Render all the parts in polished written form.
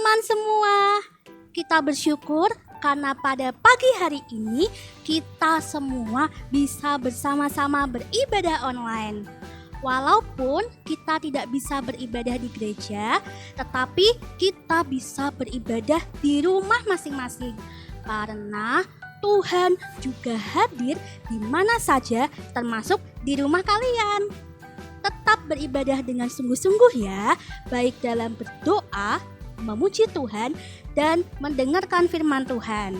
teman-teman semua, kita bersyukur karena pada pagi hari ini kita semua bisa bersama-sama beribadah online. Walaupun kita tidak bisa beribadah di gereja, tetapi kita bisa beribadah di rumah masing-masing. Karena Tuhan juga hadir di mana saja, termasuk di rumah kalian. Tetap beribadah dengan sungguh-sungguh ya, baik dalam berdoa, memuji Tuhan, dan mendengarkan firman Tuhan.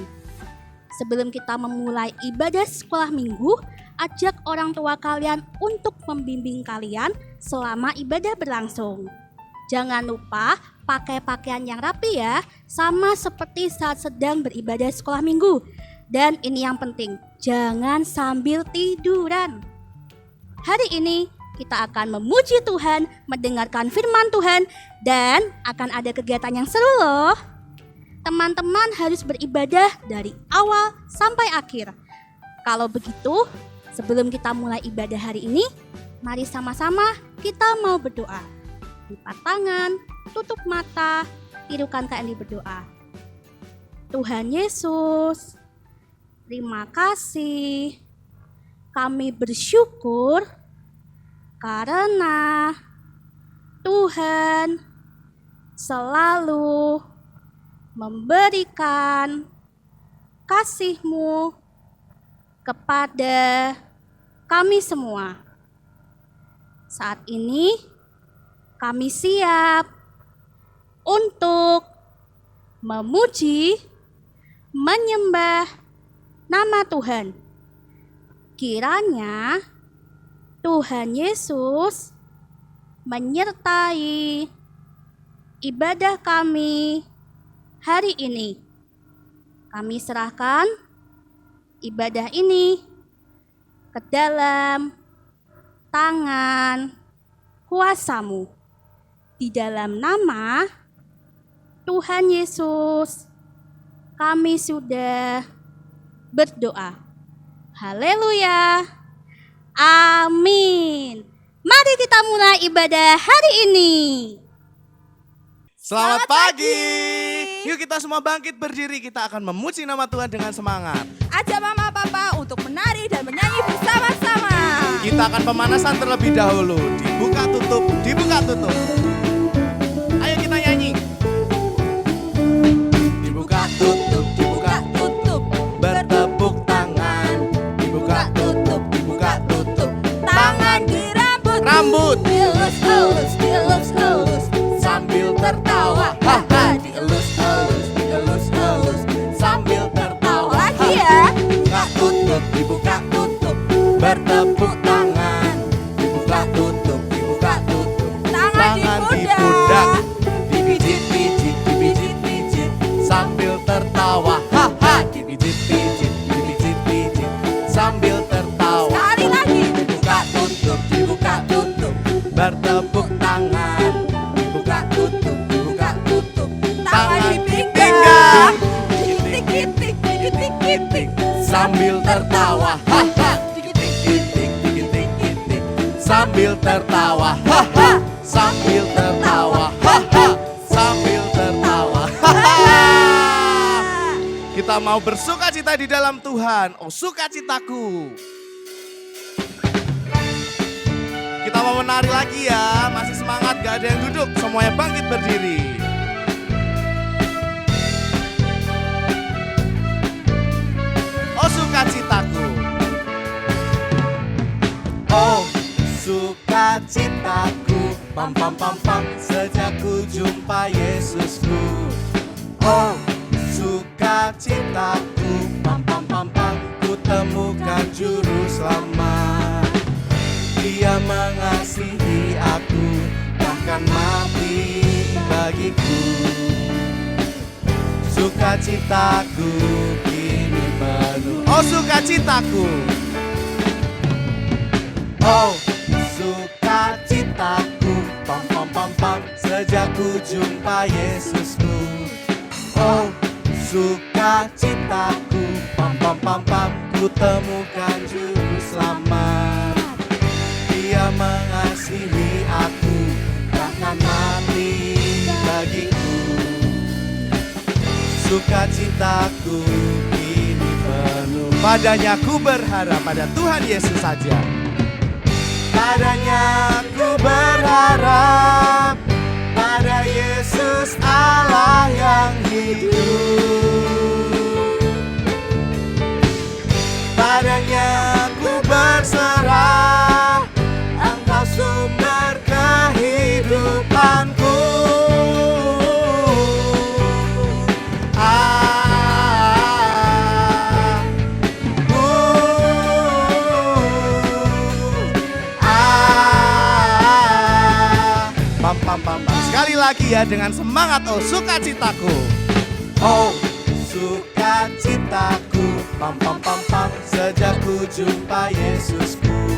Sebelum kita memulai ibadah sekolah minggu, ajak orang tua kalian untuk membimbing kalian selama ibadah berlangsung. Jangan lupa pakai pakaian yang rapi ya, sama seperti saat sedang beribadah sekolah minggu. Dan ini yang penting, jangan sambil tiduran. Hari ini kita akan memuji Tuhan, mendengarkan firman Tuhan, dan akan ada kegiatan yang seru loh. Teman-teman harus beribadah dari awal sampai akhir. Kalau begitu, sebelum kita mulai ibadah hari ini, mari sama-sama kita mau berdoa. Lipat tangan, tutup mata, tirukan kendi berdoa. Tuhan Yesus, terima kasih. Kami bersyukur karena Tuhan selalu memberikan kasih-Mu kepada kami semua. Saat ini kami siap untuk memuji, menyembah nama Tuhan. Kiranya Tuhan Yesus menyertai ibadah kami hari ini. Kami serahkan ibadah ini ke dalam tangan kuasa-Mu. Di dalam nama Tuhan Yesus, kami sudah berdoa. Haleluya. Amin. Mari kita mulai ibadah hari ini. Selamat pagi. Yuk kita semua bangkit berdiri, kita akan memuji nama Tuhan dengan semangat. Ajak mama papa untuk menari dan menyanyi bersama-sama. Kita akan pemanasan terlebih dahulu. Dibuka tutup, dibuka tutup. Ayo kita nyanyi. Dibuka tutup, dibuka tutup. Bertepuk tangan. Dibuka tutup, dibuka tutup. Tangan di rambut, Rambut dielus-elus, dielus-elus, sambil tertawa. Haha, dielus-elus, dielus-elus, sambil tertawa. lagi ya. Dibuka tutup, dibuka tutup. Bertepuk tangan. Dibuka tutup, dibuka tutup. Tangan di pundak. pundak. Dipijit-pijit, dipijit-pijit, sambil tertawa. Haha, dipijit-pijit, dipijit-pijit, sambil tertawa. Sekali lagi. Dibuka tutup, dibuka tutup. Bertepuk tangan. Dibuka tutup, dibuka tutup. Tangan di pinggang. pinggang. Kitik-kitik, kitik-kitik, Sambil tertawa. Haha, dikitik-kitik, dikitik-kitik, sambil tertawa. Haha, sambil tertawa. Haha, sambil tertawa. Haha. Kita mau bersukacita di dalam Tuhan. Oh, sukacitaku. Kita mau menari lagi ya. Masih semangat, gak ada yang duduk. Semuanya bangkit berdiri. Oh, sukacitaku. Oh, sukacitaku. Pam pam pam pam, sejak ku jumpa Yesusku. Oh, sukacitaku. Pam pam pam pam, ku temukan juru selamat. Dia mengasihi aku, bahkan mati bagiku. Sukacitaku kini penuh. Oh, sukacitaku. Oh, sukacitaku. Pam pam pam pam, sejak ku jumpa Yesusku. Oh, sukacitaku. Pam pam pam pam, ku temukan juru selamat. Dia mengasihi aku, bahkan mati bagiku. sukacitaku kini penuh. Padanya ku berharap, pada Tuhan Yesus saja. Padanya ku berharap, pada Yesus Allah yang hidup. Padanya ku berserah, Engkau sumber kehidupanku. Sekali lagi ya dengan semangat, oh sukacitaku. Oh sukacitaku, pam pam pam pam, sejak ku jumpa Yesusku.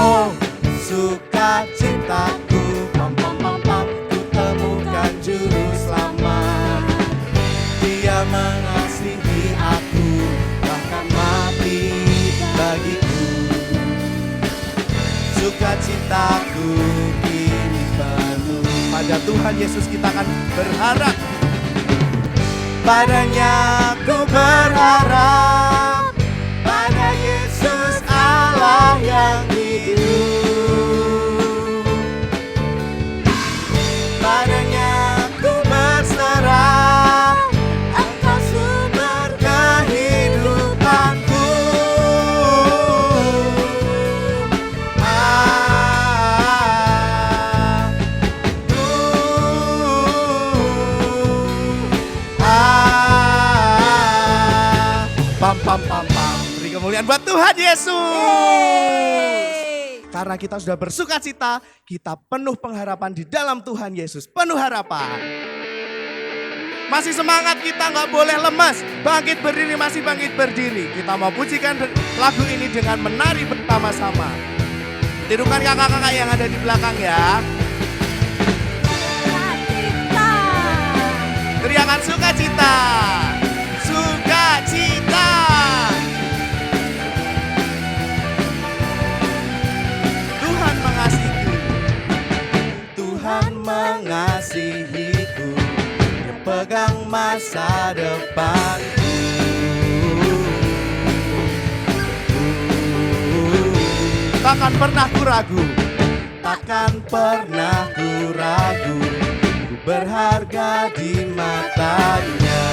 Oh sukacitaku, pam pam pam pam, ku temukan juru selamat. Dia mengasihi aku, bahkan mati bagiku. Sukacitaku kini penuh. Pada Tuhan Yesus kita akan berharap. Padanya ku berharap, pada Yesus Allah yang hidup. Padanya ku berserah, Engkau sumber kehidupanku. Pam pam pam pam. Beri kemuliaan buat Tuhan Yesus. Karena kita sudah bersukacita, kita penuh pengharapan di dalam Tuhan Yesus. Penuh harapan. Masih semangat, kita nggak boleh lemas. Bangkit berdiri, masih bangkit berdiri. Kita mau pujikan lagu ini dengan menari bersama-sama. Tirukan kakak-kakak yang ada di belakang ya. Teriakan sukacita. Sukacita. Tuhan mengasihiku. Tuhan mengasihiku. Dia pegang masa depanku. Takkan pernah ku ragu. Takkan pernah ku ragu. Ku berharga di matanya.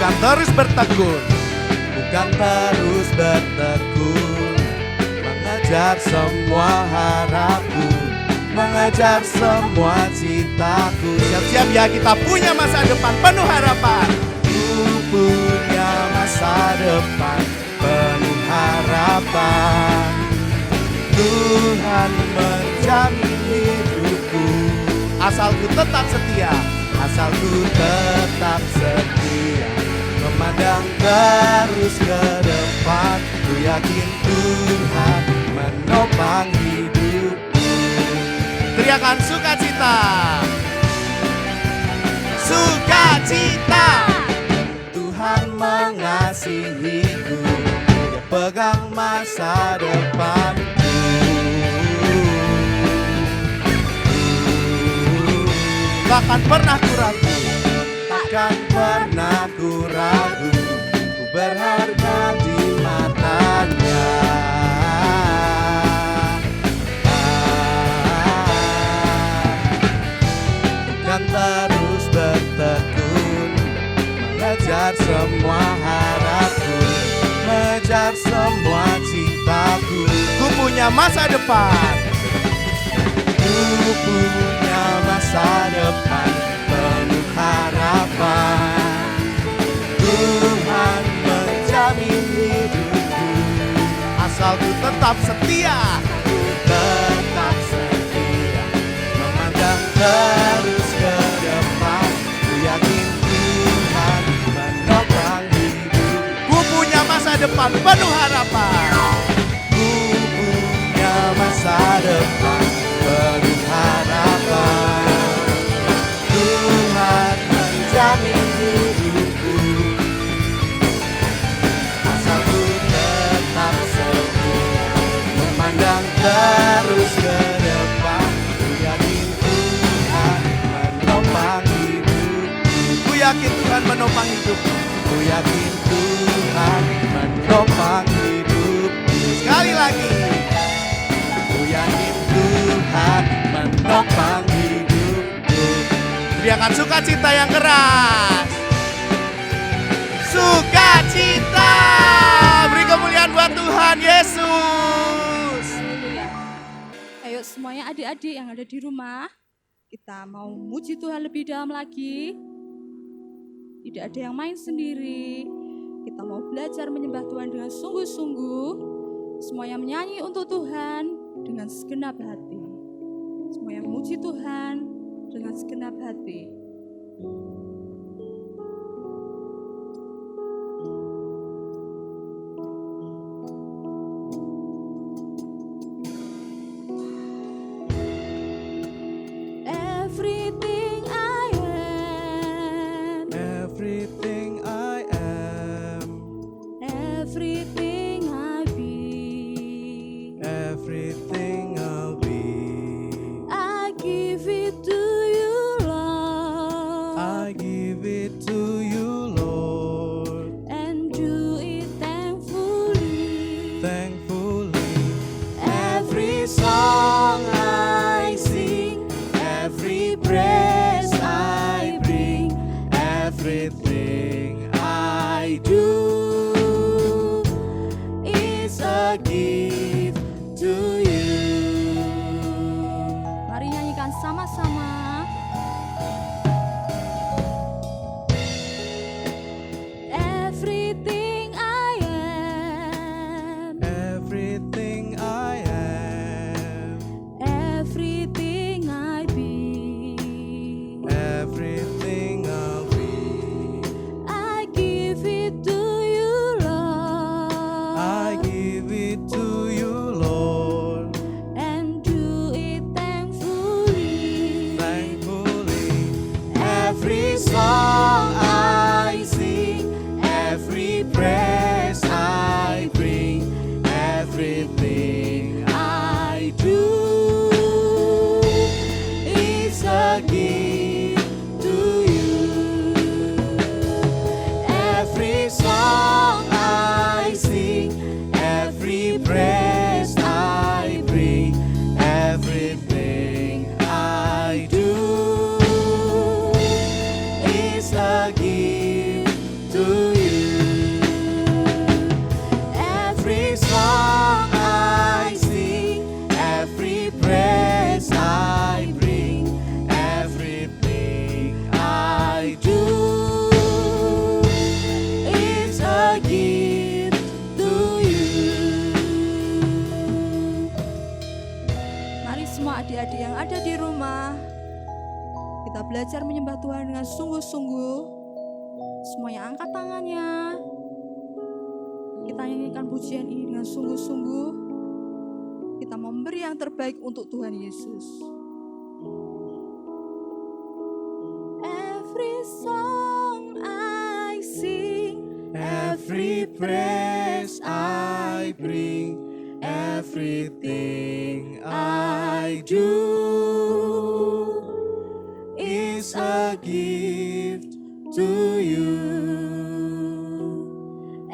Bukan terus bertekun, bukan terus bertekun, mengejar semua harapku, mengejar semua citaku. Siap-siap ya, kita punya masa depan penuh harapan. Ku punya masa depan penuh harapan. Tuhan menjamin hidupku, asal ku tetap setia, asal ku tetap setia, memandang terus ke depan. Ku yakin Tuhan menopang hidupku. Teriakan sukacita. Sukacita. Tuhan mengasihiku, Dia pegang masa depanku. Takkan pernah ku ragu, takkan pernah ku ragu, ku berharga di matanya. Bukan terus bertekun, mengejar semua harapku, mengejar semua cintaku. Ku punya masa depan. Ku punya masa depan penuh harapan. Tuhan menjamin hidupku, asal ku tetap setia, ku tetap setia, memandang terus ke depan. Ku yakin Tuhan menopang hidup. Ku punya masa depan penuh harapan. Ku punya masa depan penuh harapan. Tuhan menjamin hidupku, asal ku tetap setia, memandang terus ke depan. Ku yakin Tuhan yakin Tuhan menopang hidupku. Ku yakin Tuhan menopang hidupku. Sekali lagi. Ku yakin Tuhan menopang hidupku. Teriakan sukacita yang keras. Sukacita. Beri kemuliaan buat Tuhan Yesus. Haleluya. Ayo semuanya adik-adik yang ada di rumah, kita mau muji Tuhan lebih dalam lagi. Tidak ada yang main sendiri. Kita mau belajar menyembah Tuhan dengan sungguh-sungguh. Semuanya menyanyi untuk Tuhan dengan segenap hati. Semuanya memuji Tuhan dengan segenap hati. Everything I am, Everything I am, everything I be, everything I'll be, I give it to you, Lord, I give it to you, Lord, and do it thankfully. thankfully. Every song I sing, every praise I bring, everything I do is a gift to you. Mari nyanyikan sama-sama. Everything I am, Everything I am, everything I be, everything I'll be, I give it to you, Lord, I give it to you, Lord, and do it thankfully. thankfully. Every song I sing, every praise I bring, everything I do is a gift to you. Every song I sing, every praise I bring, everything I do is a gift to you. Every song I sing, every praise I bring, everything I do is a gift to you. Mari semua adik-adik yang ada di rumah, kita belajar menyembah Tuhan dengan sungguh-sungguh. Semuanya angkat tangannya. Kita nyanyikan pujian ini dengan sungguh-sungguh. Kita memberi yang terbaik untuk Tuhan Yesus. Every song I sing, Every praise I bring, everything I do is a gift to you.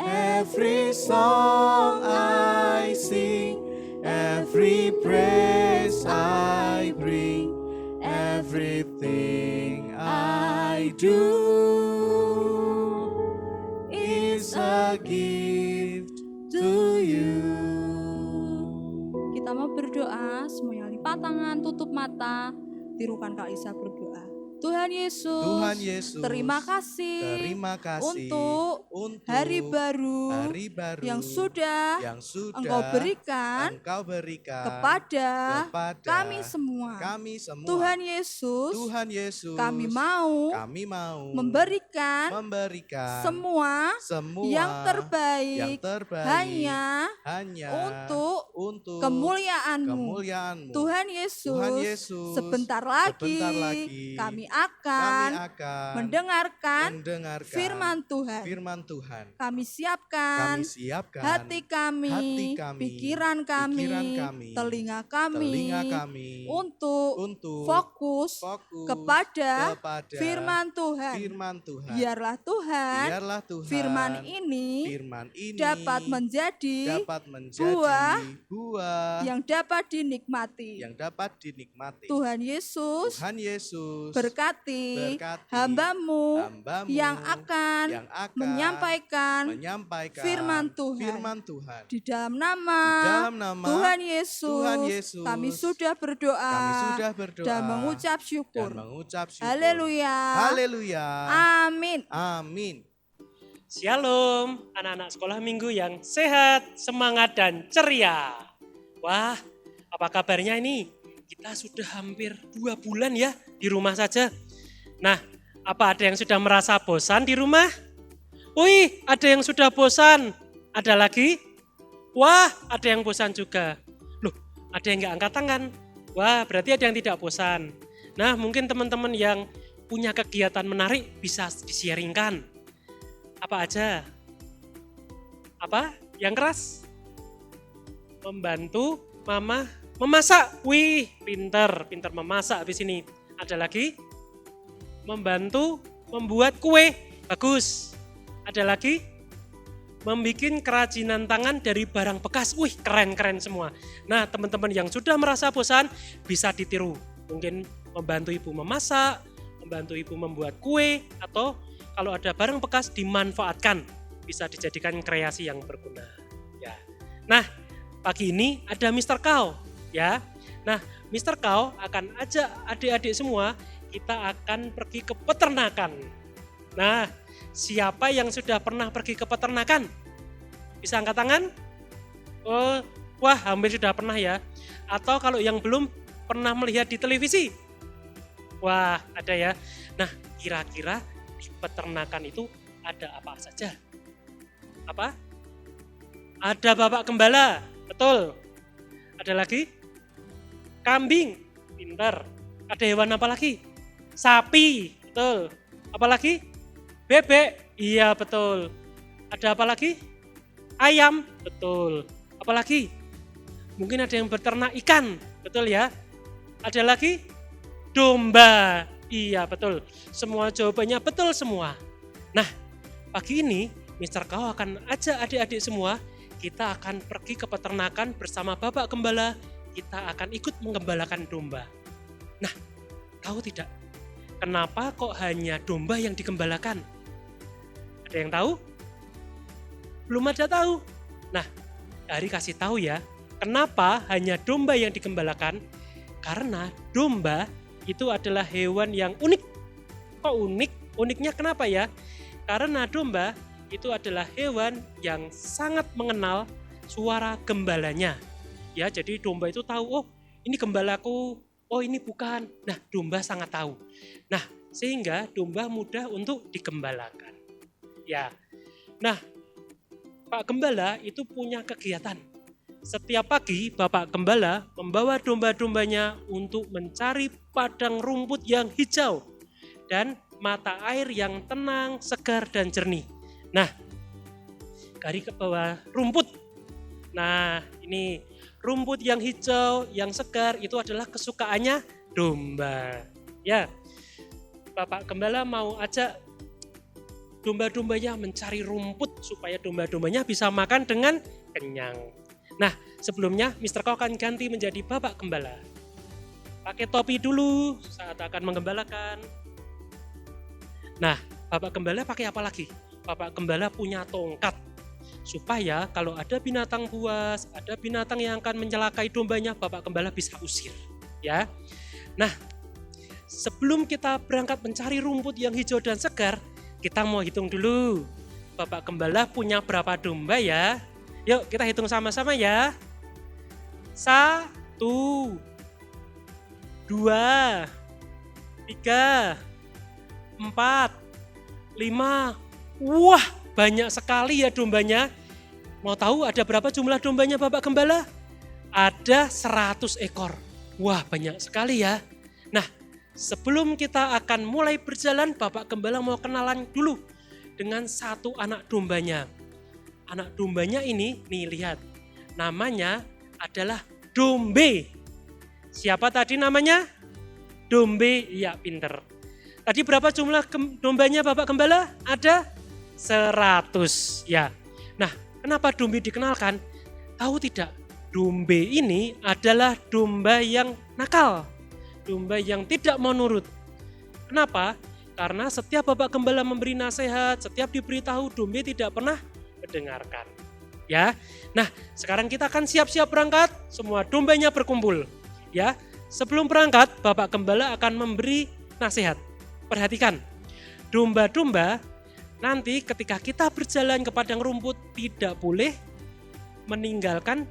Every song I sing, every praise I bring, everything I do is a gift to you. Kita mau berdoa, semuanya lipat tangan, tutup mata, tirukan Kak Isa berdoa. Tuhan Yesus, Tuhan Yesus, terima kasih untuk hari baru yang sudah Engkau berikan kepada kami semua. Tuhan Yesus, kami mau memberikan semua yang terbaik hanya untuk kemuliaan-Mu. Tuhan Yesus, sebentar lagi kami kami akan mendengarkan firman Tuhan. Kami siapkan hati kami, pikiran kami, telinga kami untuk fokus kepada firman Tuhan. Biarlah Tuhan firman ini dapat menjadi buah yang dapat dinikmati. Tuhan Yesus berkati hamba-Mu yang akan menyampaikan firman Tuhan. Di dalam nama Tuhan Yesus kami sudah berdoa dan mengucap syukur. Haleluya. Amin. Shalom, anak-anak sekolah minggu yang sehat, semangat, dan ceria. Wah, apa kabarnya ini? Kita sudah hampir 2 bulan ya di rumah saja. Nah, apa ada yang sudah merasa bosan di rumah? Wih, ada yang sudah bosan. Ada lagi? Wah, ada yang bosan juga. Loh, ada yang nggak angkat tangan. Wah, berarti ada yang tidak bosan. Nah, mungkin teman-teman yang punya kegiatan menarik bisa di-sharingkan. Apa aja? Apa? Yang keras? Membantu mama memasak. Wih, pinter memasak habis ini. Ada lagi? Membantu membuat kue. Bagus. Ada lagi? Membikin kerajinan tangan dari barang bekas. Wih, keren semua. Nah, teman-teman yang sudah merasa bosan bisa ditiru. Mungkin membantu ibu memasak, membantu ibu membuat kue, atau kalau ada barang bekas dimanfaatkan, bisa dijadikan kreasi yang berguna. Ya. Nah, pagi ini ada Mr. Cow, ya. Nah, Mr. Cow akan ajak adik-adik semua, kita akan pergi ke peternakan. Nah, siapa yang sudah pernah pergi ke peternakan? Bisa angkat tangan? Oh, wah, hampir sudah pernah ya. Atau kalau yang belum pernah melihat di televisi? Wah, ada ya. Nah, kira-kira di peternakan itu ada apa saja? Apa? Ada Bapak Gembala, betul. Ada lagi? Kambing, pintar. Ada hewan apa lagi? Sapi, betul. Apa lagi? Bebek, iya betul. Ada apa lagi? Ayam, betul. Apa lagi? Mungkin ada yang beternak ikan, betul ya. Ada lagi? Domba. Iya betul, semua jawabannya betul semua. Nah, pagi ini Mr. Cow akan ajak adik-adik semua, kita akan pergi ke peternakan bersama Bapak Gembala, kita akan ikut menggembalakan domba. Nah, tahu tidak, kenapa kok hanya domba yang digembalakan? Ada yang tahu? Belum ada tahu? Nah, Dari kasih tahu ya, kenapa hanya domba yang digembalakan? Karena domba itu adalah hewan yang unik. Kok unik? Uniknya kenapa ya? Karena domba itu adalah hewan yang sangat mengenal suara gembalanya. Ya, jadi domba itu tahu, oh ini gembalaku, oh ini bukan. Nah, domba sangat tahu. Nah, sehingga domba mudah untuk digembalakan. Ya. Nah, Pak Gembala itu punya kegiatan. Setiap pagi Bapak Gembala membawa domba-dombanya untuk mencari padang rumput yang hijau dan mata air yang tenang, segar dan jernih. Nah, dari ke bawah rumput. Nah, ini rumput yang hijau, yang segar itu adalah kesukaannya domba. Ya, Bapak Gembala mau ajak domba-dombanya mencari rumput supaya domba-dombanya bisa makan dengan kenyang. Nah, sebelumnya Mr. Cow akan ganti menjadi Bapak Gembala. Pakai topi dulu saat akan menggembalakan. Nah, Bapak Gembala pakai apa lagi? Bapak Gembala punya tongkat. Supaya kalau ada binatang buas, ada binatang yang akan mencelakai dombanya, Bapak Gembala bisa usir. Ya. Nah, sebelum kita berangkat mencari rumput yang hijau dan segar, kita mau hitung dulu. Bapak Gembala punya berapa domba ya? Yuk kita hitung sama-sama ya. 1, 2, 3, 4, 5. Wah, banyak sekali ya dombanya. Mau tahu ada berapa jumlah dombanya Bapak Gembala? Ada 100 ekor. Wah, banyak sekali ya. Nah, sebelum kita akan mulai berjalan, Bapak Gembala mau kenalan dulu dengan satu anak dombanya. Anak dombanya ini, nih lihat, namanya adalah Dombe. Siapa tadi namanya? Dombe, iya pinter. Tadi berapa jumlah dombanya Bapak Gembala? Ada 100, ya. Nah, kenapa Dombe dikenalkan? Tahu tidak? Dombe ini adalah domba yang nakal, domba yang tidak mau nurut. Kenapa? Karena setiap Bapak Gembala memberi nasihat, setiap diberitahu, Dombe tidak pernah mendengarkan. Ya, nah sekarang kita akan siap-siap berangkat, semua dombanya berkumpul. Ya, sebelum berangkat, Bapak Gembala akan memberi nasihat. Perhatikan, domba-domba nanti ketika kita berjalan ke padang rumput tidak boleh meninggalkan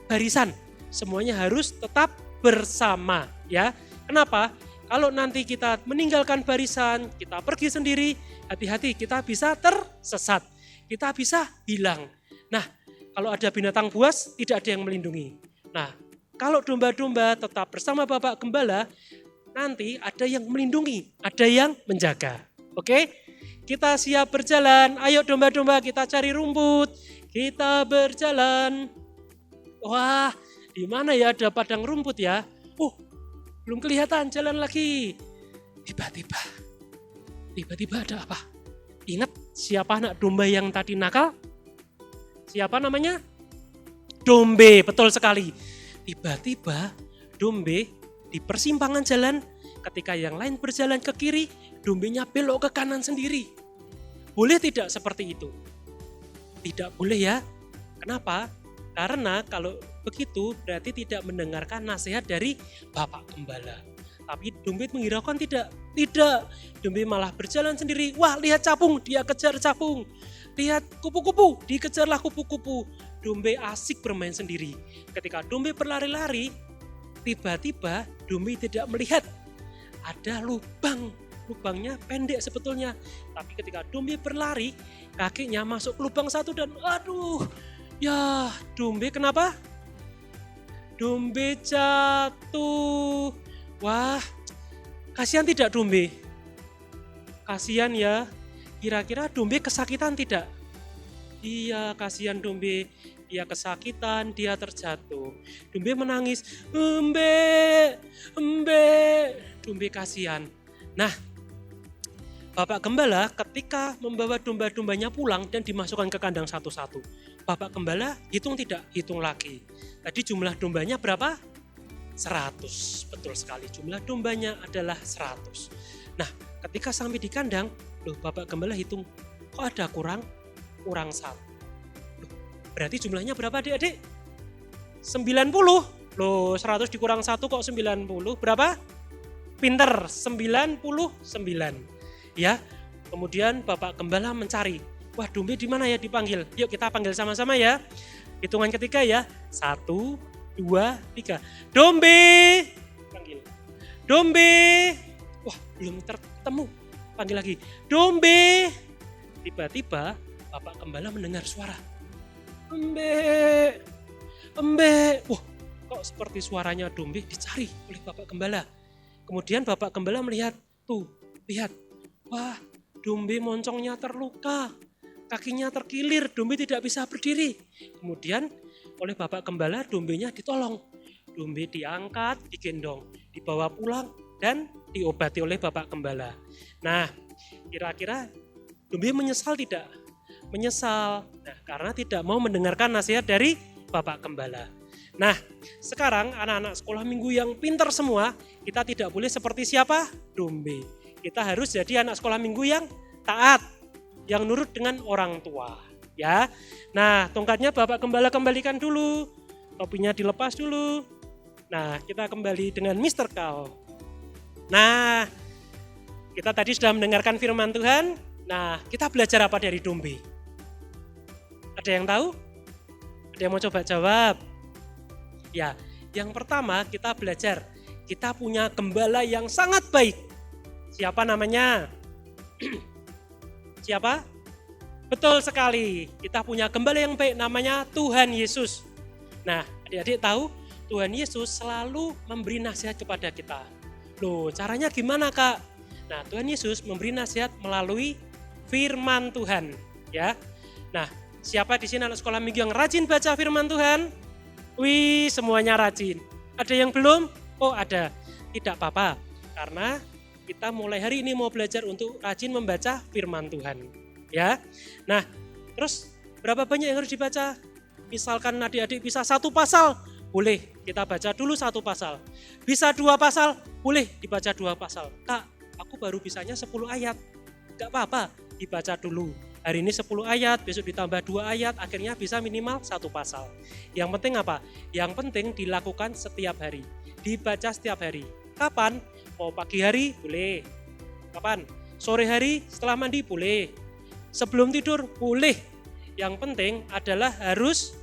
barisan, semuanya harus tetap bersama, ya. Kenapa? Kalau nanti kita meninggalkan barisan, kita pergi sendiri, hati-hati kita bisa tersesat, kita bisa hilang. Nah, kalau ada binatang buas tidak ada yang melindungi. Nah, kalau domba-domba tetap bersama Bapak Gembala, nanti ada yang melindungi, ada yang menjaga. Oke? Kita siap berjalan, ayo domba-domba kita cari rumput, kita berjalan. Wah, di mana ya ada padang rumput ya? Belum kelihatan, jalan lagi. Tiba-tiba ada apa? Ingat siapa anak domba yang tadi nakal? Siapa namanya? Dombe, betul sekali. Tiba-tiba Dombe di persimpangan jalan, ketika yang lain berjalan ke kiri, Dombenya belok ke kanan sendiri. Boleh tidak seperti itu? Tidak boleh ya. Kenapa? Karena kalau begitu berarti tidak mendengarkan nasihat dari Bapak Gembala. Tapi Dombe menghiraukan tidak. Dombe malah berjalan sendiri. Wah, lihat capung, dia kejar capung. Lihat kupu-kupu, dikejarlah kupu-kupu. Dombe asik bermain sendiri. Ketika Dombe berlari-lari, tiba-tiba Dombe tidak melihat ada lubang. Lubangnya pendek sebetulnya. Tapi ketika Dombe berlari, kakinya masuk ke lubang satu dan aduh, ya, Dombe kenapa? Dombe jatuh. Wah, kasihan tidak Dombe? Kasihan ya. Kira-kira Dombe kesakitan tidak? Iya, kasihan Dombe. Dia kesakitan, dia terjatuh. Dombe menangis. Embe. Dombe kasihan. Nah, Bapak Gembala ketika membawa domba-dombanya pulang dan dimasukkan ke kandang satu-satu. Bapak Gembala hitung tidak? Hitung lagi. Tadi jumlah dombanya berapa? 100. Betul sekali, jumlah dombanya adalah 100. Nah, ketika sampai di kandang, Bapak Gembala hitung, kok ada kurang satu. Berarti jumlahnya berapa adik-adik? 90. 100 dikurang 1 kok 90. Berapa? Pinter, 99. Ya, kemudian Bapak Gembala mencari. Wah, Dombe di mana ya dipanggil? Yuk kita panggil sama-sama ya. Hitungan ketiga ya. 1, 2, 3. Dombe! Panggil. Dombe! Wah, belum tertemu. Panggil lagi. Dombe! Tiba-tiba Bapak Gembala mendengar suara. Embe! Wah, kok seperti suaranya Dombe dicari oleh Bapak Gembala. Kemudian Bapak Gembala melihat, lihat. Wah, Dombe moncongnya terluka, kakinya terkilir, Dombe tidak bisa berdiri. Kemudian oleh Bapak Gembala, Dombenya ditolong. Dombe diangkat, digendong, dibawa pulang dan diobati oleh Bapak Gembala. Nah, kira-kira Dombe menyesal tidak? Menyesal, nah, karena tidak mau mendengarkan nasihat dari Bapak Gembala. Nah, sekarang anak-anak sekolah minggu yang pintar semua, kita tidak boleh seperti siapa? Dombe. Kita harus jadi anak sekolah minggu yang taat, yang nurut dengan orang tua. Ya, nah tongkatnya Bapak Gembala kembalikan dulu, topinya dilepas dulu. Nah, kita kembali dengan Mr. Kal. Nah, kita tadi sudah mendengarkan firman Tuhan. Nah, kita belajar apa dari Dombe? Ada yang tahu? Ada yang mau coba jawab? Ya, yang pertama kita belajar, kita punya gembala yang sangat baik. Siapa namanya? Siapa? Betul sekali, kita punya gembala yang baik namanya Tuhan Yesus. Nah, adik-adik tahu Tuhan Yesus selalu memberi nasihat kepada kita. Loh, caranya gimana, Kak? Nah, Tuhan Yesus memberi nasihat melalui firman Tuhan, ya. Nah, siapa di sini anak sekolah minggu yang rajin baca firman Tuhan? Wih, semuanya rajin. Ada yang belum? Oh, ada. Tidak apa-apa, karena kita mulai hari ini mau belajar untuk rajin membaca firman Tuhan, ya. Nah, terus berapa banyak yang harus dibaca? Misalkan adik-adik bisa 1 pasal, boleh kita baca dulu 1 pasal. Bisa 2 pasal, boleh dibaca 2 pasal. Kak, aku baru bisanya 10 ayat. Gak apa-apa, dibaca dulu. Hari ini 10 ayat, besok ditambah 2 ayat, akhirnya bisa minimal 1 pasal. Yang penting apa? Yang penting dilakukan setiap hari. Dibaca setiap hari. Kapan? Mau pagi hari? Boleh. Kapan? Sore hari setelah mandi? Boleh. Sebelum tidur? Boleh. Yang penting adalah harus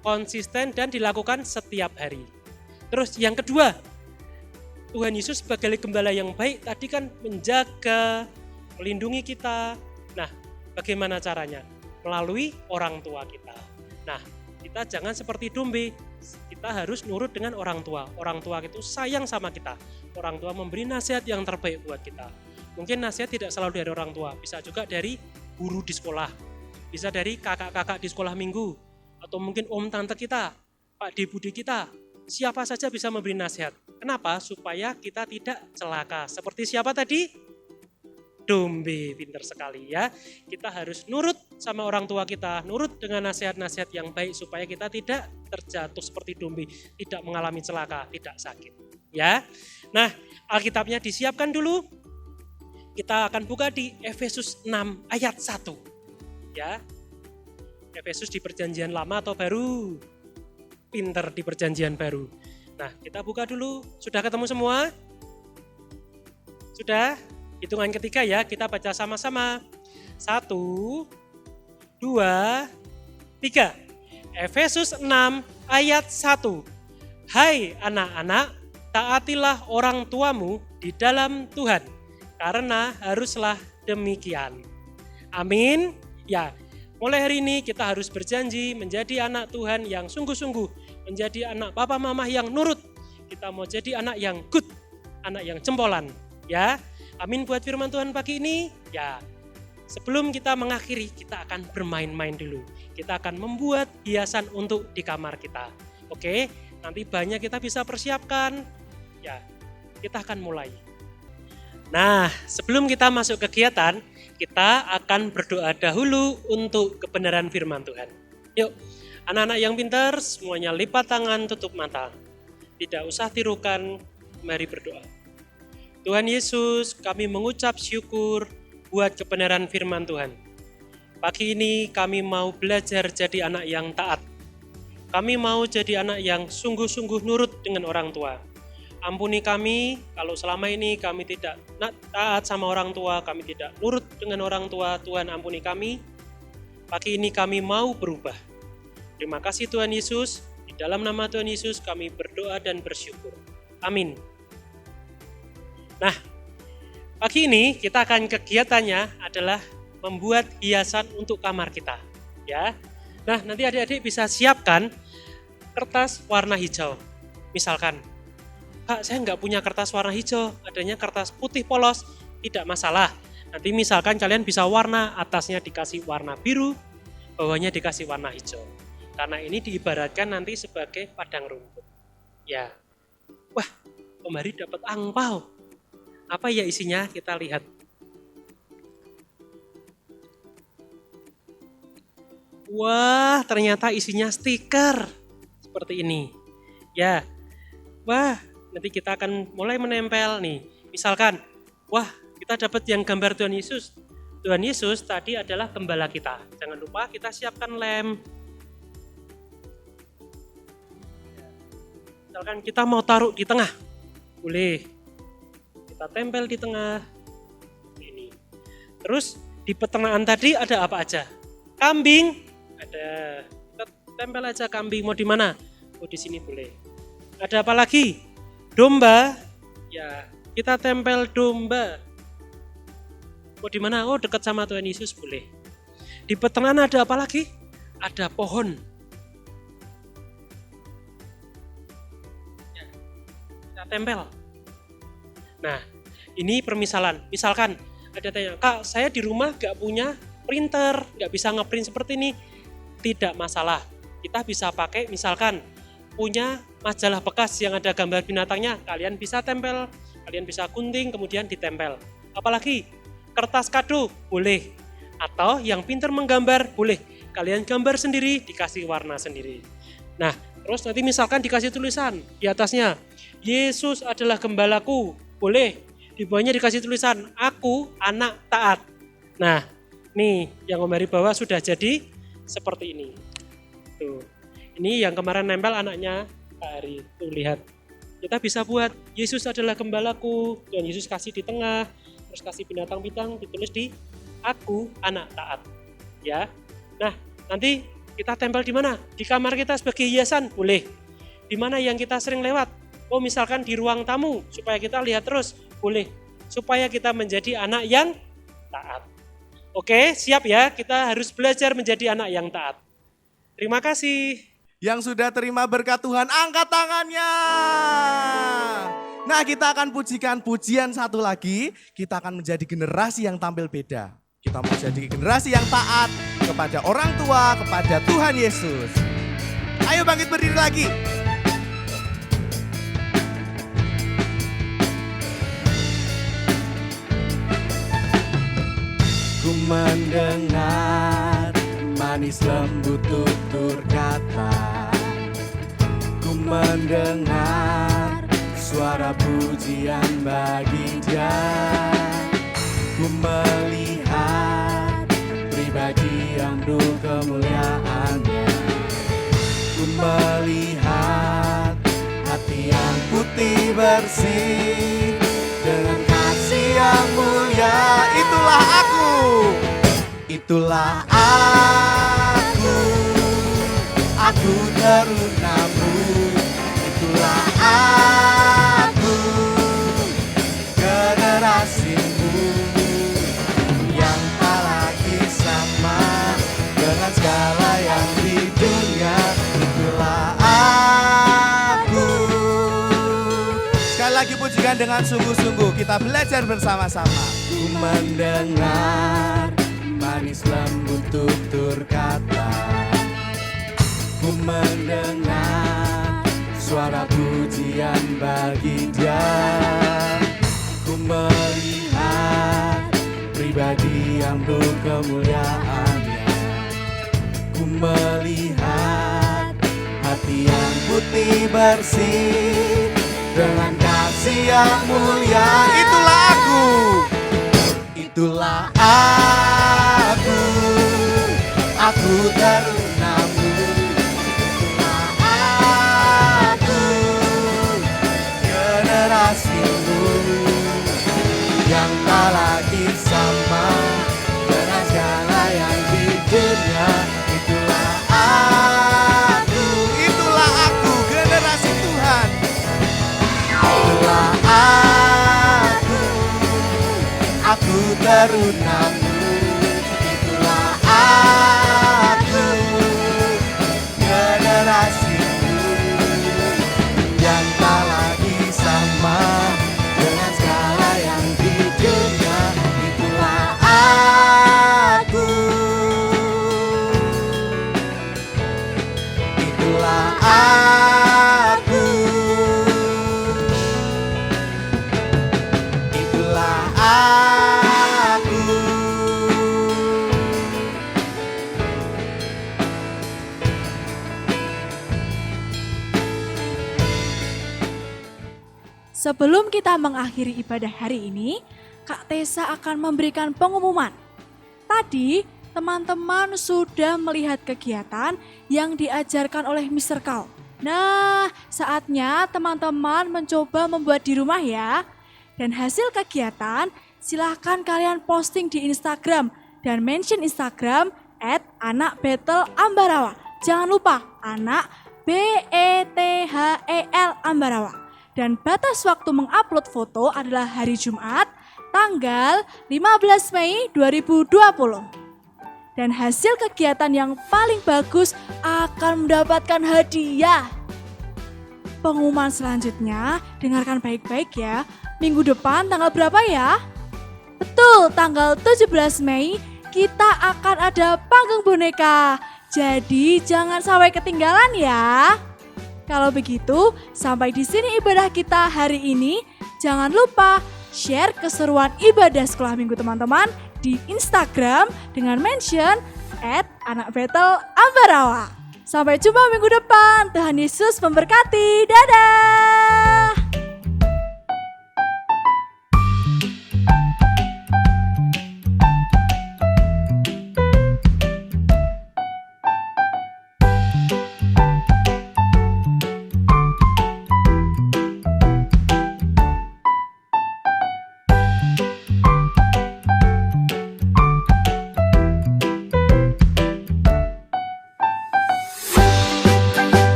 konsisten dan dilakukan setiap hari. Terus yang kedua, Tuhan Yesus sebagai gembala yang baik tadi kan menjaga, melindungi kita. Nah, bagaimana caranya? Melalui orang tua kita. Nah, kita jangan seperti domba. Kita harus nurut dengan orang tua. Orang tua itu sayang sama kita. Orang tua memberi nasihat yang terbaik buat kita. Mungkin nasihat tidak selalu dari orang tua, bisa juga dari guru di sekolah. Bisa dari kakak-kakak di sekolah minggu, atau mungkin om tante kita, pak de bude kita, siapa saja bisa memberi nasihat. Kenapa? Supaya kita tidak celaka. Seperti siapa tadi? Dombe, pinter sekali ya. Kita harus nurut sama orang tua kita, nurut dengan nasihat-nasihat yang baik supaya kita tidak terjatuh seperti dombe, tidak mengalami celaka, tidak sakit. Ya. Nah, Alkitabnya disiapkan dulu. Kita akan buka di Efesus 6 ayat 1. Ya, Efesus di perjanjian lama atau baru? Pinter di perjanjian baru. Nah, kita buka dulu. Sudah ketemu semua? Sudah? Hitungan ketiga ya, kita baca sama-sama. 1, 2, 3. Efesus 6 ayat 1. Hai anak-anak, taatilah orang tuamu di dalam Tuhan, karena haruslah demikian. Amin. Ya, mulai hari ini kita harus berjanji menjadi anak Tuhan yang sungguh-sungguh, menjadi anak papa mama yang nurut. Kita mau jadi anak yang good, anak yang jempolan. Ya, amin buat firman Tuhan pagi ini. Ya, sebelum kita mengakhiri, kita akan bermain-main dulu. Kita akan membuat hiasan untuk di kamar kita. Oke, nanti banyak kita bisa persiapkan. Ya, kita akan mulai. Nah, sebelum kita masuk kegiatan, kita akan berdoa dahulu untuk kebenaran firman Tuhan. Yuk, anak-anak yang pintar, semuanya lipat tangan, tutup mata. Tidak usah tirukan, mari berdoa. Tuhan Yesus, kami mengucap syukur buat kebenaran firman Tuhan. Pagi ini kami mau belajar jadi anak yang taat. Kami mau jadi anak yang sungguh-sungguh nurut dengan orang tua. Ampuni kami kalau selama ini kami tidak taat sama orang tua, kami tidak nurut dengan orang tua. Tuhan ampuni kami. Pagi ini kami mau berubah. Terima kasih Tuhan Yesus. Di dalam nama Tuhan Yesus kami berdoa dan bersyukur. Amin. Nah, pagi ini kita akan kegiatannya adalah membuat hiasan untuk kamar kita. Ya. Nah, nanti adik-adik bisa siapkan kertas warna hijau. Misalkan, Kak, saya nggak punya kertas warna hijau, adanya kertas putih polos, tidak masalah. Nanti misalkan kalian bisa warna, atasnya dikasih warna biru, bawahnya dikasih warna hijau. Karena ini diibaratkan nanti sebagai padang rumput. Ya, wah, Om Hari dapat angpau. Apa ya isinya? Kita lihat. Wah, ternyata isinya stiker. Seperti ini. Ya, wah, nanti kita akan mulai menempel nih. Misalkan, wah kita dapat yang gambar Tuhan Yesus. Tuhan Yesus tadi adalah gembala kita. Jangan lupa kita siapkan lem. Misalkan kita mau taruh di tengah. Boleh. Kita tempel di tengah. Ini. Terus di peternakan tadi ada apa aja? Kambing. Ada. Kita tempel aja kambing. Mau di mana? Oh di sini boleh. Ada apa lagi? Domba, ya kita tempel domba. Oh di mana? Oh dekat sama Tuhan Yesus boleh. Di peternakan ada apa lagi? Ada pohon. Ya, kita tempel. Nah, ini permisalan. Misalkan ada tanya, Kak, saya di rumah gak punya printer, gak bisa ngeprint seperti ini. Tidak masalah. Kita bisa pakai misalkan punya majalah bekas yang ada gambar binatangnya, kalian bisa tempel, kalian bisa gunting kemudian ditempel. Apalagi kertas kado boleh, atau yang pintar menggambar boleh, kalian gambar sendiri dikasih warna sendiri. Nah, terus nanti misalkan dikasih tulisan di atasnya, Yesus adalah gembalaku, boleh. Di bawahnya dikasih tulisan, aku anak taat. Nah, nih yang Om Heri bawa sudah jadi seperti ini. Tuh. Ini yang kemarin nempel anaknya Pak Heri. Tuh lihat. Kita bisa buat Yesus adalah gembalaku. Tuhan Yesus kasih di tengah. Terus kasih binatang-binatang ditulis di aku anak taat. Ya. Nah, nanti kita tempel di mana? Di kamar kita sebagai hiasan boleh. Di mana yang kita sering lewat? Oh, misalkan di ruang tamu supaya kita lihat terus boleh. Supaya kita menjadi anak yang taat. Oke, siap ya. Kita harus belajar menjadi anak yang taat. Terima kasih. Yang sudah terima berkat Tuhan, angkat tangannya. Nah, kita akan pujikan pujian satu lagi. Kita akan menjadi generasi yang tampil beda. Kita mau jadi generasi yang taat kepada orang tua, kepada Tuhan Yesus. Ayo bangkit berdiri lagi. Ku mendengar manis lembut tutur kata, ku mendengar suara pujian bagi Dia, ku melihat pribadi yang penuh kemuliaan-Nya, ku melihat hati yang putih bersih dengan kasih yang mulia. Itulah aku, itulah aku terunamu, itulah aku, generasimu yang tak lagi sama dengan segala yang di dunia. Itulah aku. Sekali lagi pujikan dengan sungguh-sungguh, kita belajar bersama-sama. Ku mendengar manis lembut tutur kata, ku mendengar suara pujian bagi Dia, ku melihat pribadi yang penuh kemuliaan-Nya, ku melihat hati yang putih bersih dengan kasih yang mulia. Itulah aku, itulah aku terunamu, itulah aku, generasimu yang tak lagi sama dengan segala yang di dunia. Itulah aku, generasi Tuhan. Itulah aku terunamu, itulah aku, generasimu yang tak lagi sama dengan segala yang di dunia. Itulah aku, itulah aku, itulah aku. Sebelum kita mengakhiri ibadah hari ini, Kak Tessa akan memberikan pengumuman. Tadi teman-teman sudah melihat kegiatan yang diajarkan oleh Mr. Kal. Nah, saatnya teman-teman mencoba membuat di rumah ya. Dan hasil kegiatan silahkan kalian posting di Instagram dan mention Instagram @anakbethelambarawa. Jangan lupa anak BETHEL Ambarawa. Dan batas waktu mengupload foto adalah hari Jumat tanggal 15 Mei 2020. Dan hasil kegiatan yang paling bagus akan mendapatkan hadiah. pengumuman selanjutnya, dengarkan baik-baik ya. Minggu depan tanggal berapa ya? Betul, tanggal 17 Mei kita akan ada panggung boneka. Jadi jangan sampai ketinggalan ya. Kalau begitu, sampai di sini ibadah kita hari ini. Jangan lupa share keseruan ibadah sekolah minggu teman-teman di Instagram dengan mention @anakbetelambarawa. Sampai jumpa minggu depan. Tuhan Yesus memberkati. Dadah.